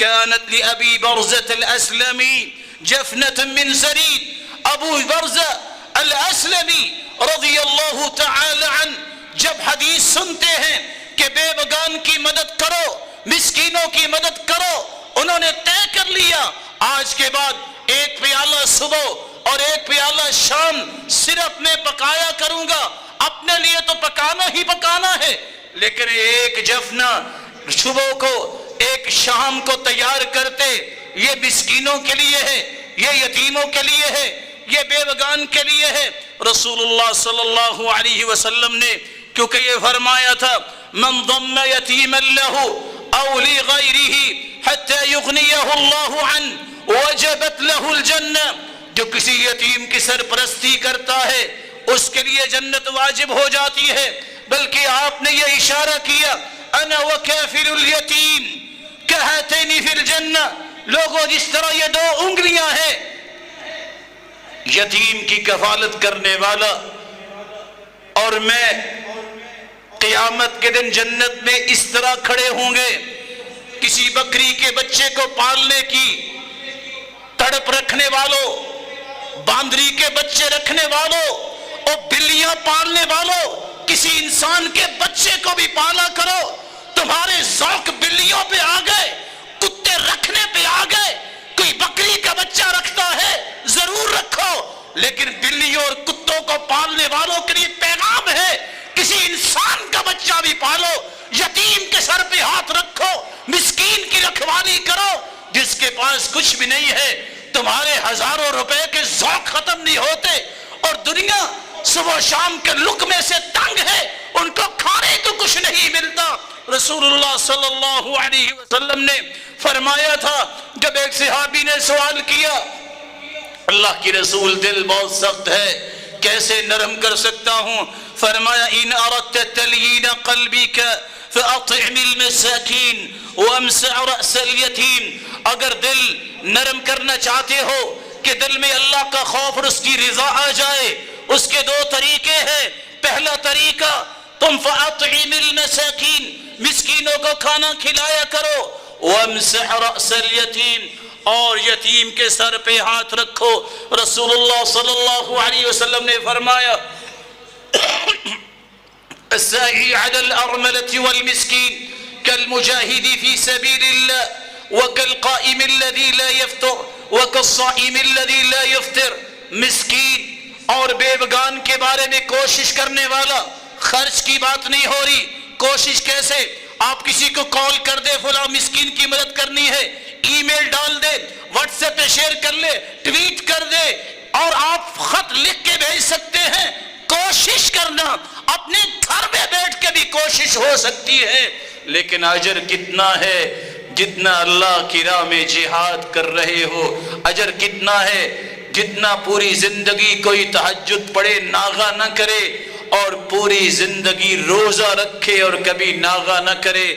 كانت لأبي برزة الأسلمي جفنة من زريد. ابو برزہ الاسلمی رضی اللہ تعالی عنہ جب حدیث سنتے ہیں کہ بے بگان کی مدد کرو، مسکینوں کی مدد کرو، انہوں نے طے کر لیا آج کے بعد ایک پیالہ صبح اور ایک پیالہ شام صرف میں پکایا کروں گا. اپنے لیے تو پکانا ہی پکانا ہے، لیکن ایک جفنا صبح کو ایک شام کو تیار کرتے، یہ مسکینوں کے لیے ہے، یہ یتیموں کے لیے ہے، یہ بے بگان کے لیے ہے. رسول اللہ صلی اللہ علیہ وسلم نے کیونکہ یہ فرمایا تھا من ضم یتیما له او لغیرہ حتی یغنیہ اللہ عنہ وجبت له الجنہ. جو کسی یتیم کی سرپرستی کرتا ہے اس کے لیے جنت واجب ہو جاتی ہے. بلکہ آپ نے یہ اشارہ کیا انا وکافل الیتیم کہاتین فی الجنہ. لوگوں جس طرح یہ دو انگلیاں ہیں، یتیم کی کفالت کرنے والا اور میں قیامت کے دن جنت میں اس طرح کھڑے ہوں گے. کسی بکری کے بچے کو پالنے کی تڑپ رکھنے والوں، باندری کے بچے رکھنے والوں اور بلیاں پالنے والوں، کسی انسان کے بچے کو بھی پالا کرو. تمہارے ذوق بلیوں پہ آ گئے، کتے رکھنے پہ آ گئے. کوئی بکری کا بچہ رکھتا ہے ضرور رکھو، لیکن بلیوں اور کتوں کو پالنے والوں کے لیے پیغام ہے کسی انسان کا بچہ بھی پالو، یتیم کے سر پہ ہاتھ رکھو، مسکین کی رکھوالی کرو. جس کے پاس کچھ بھی نہیں ہے، تمہارے ہزاروں روپے کے ذوق ختم نہیں ہوتے اور دنیا صبح شام کے لقمے سے تنگ ہے، ان کو کھانے کو کچھ نہیں ملتا. رسول اللہ صلی اللہ علیہ وسلم نے فرمایا تھا جب ایک صحابی نے سوال کیا اللہ کی رسول دل بہت سخت ہے، کیسے نرم کر سکتا ہوں؟ فرمایا ان اردت تلین قلبک فاطعم المساکین وامسع رأس الیتیم. اگر دل نرم کرنا چاہتے ہو کہ دل میں اللہ کا خوف اور اس کی رضا آ جائے، اس کے دو طریقے ہیں. پہلا طریقہ تم فاطعم المساکین، مسکینوں کو کھانا کھلایا کرو، وامسع رأس الیتیم، اور یتیم کے سر پہ ہاتھ رکھو. رسول اللہ صلی اللہ علیہ وسلم نے فرمایا الساعی علی الارملة والمسکین کالمجاہد فی سبیل اللہ وکالقائم الذی لا یفطر وکالصائم الذی لا یفطر. مسکین اور بے بگان کے بارے میں کوشش کرنے والا، خرچ کی بات نہیں ہو رہی. کوشش کیسے؟ آپ کسی کو کال کر دے فلاں مسکین کی مدد کرنی ہے، ای میل ڈال دے، واٹس ایپ پہ شیئر کر لے، ٹویٹ کر دے، اور آپ خط لکھ کے بھیج سکتے ہیں. کوشش کرنا، اپنے گھر میں بیٹھ کے بھی کوشش ہو سکتی ہے، لیکن اجر کتنا ہے؟ جتنا اللہ کی راہ میں جہاد کر رہے ہو. اجر کتنا ہے؟ جتنا پوری زندگی کوئی تہجد پڑھے ناغہ نہ کرے اور پوری زندگی روزہ رکھے اور کبھی ناغہ نہ کرے.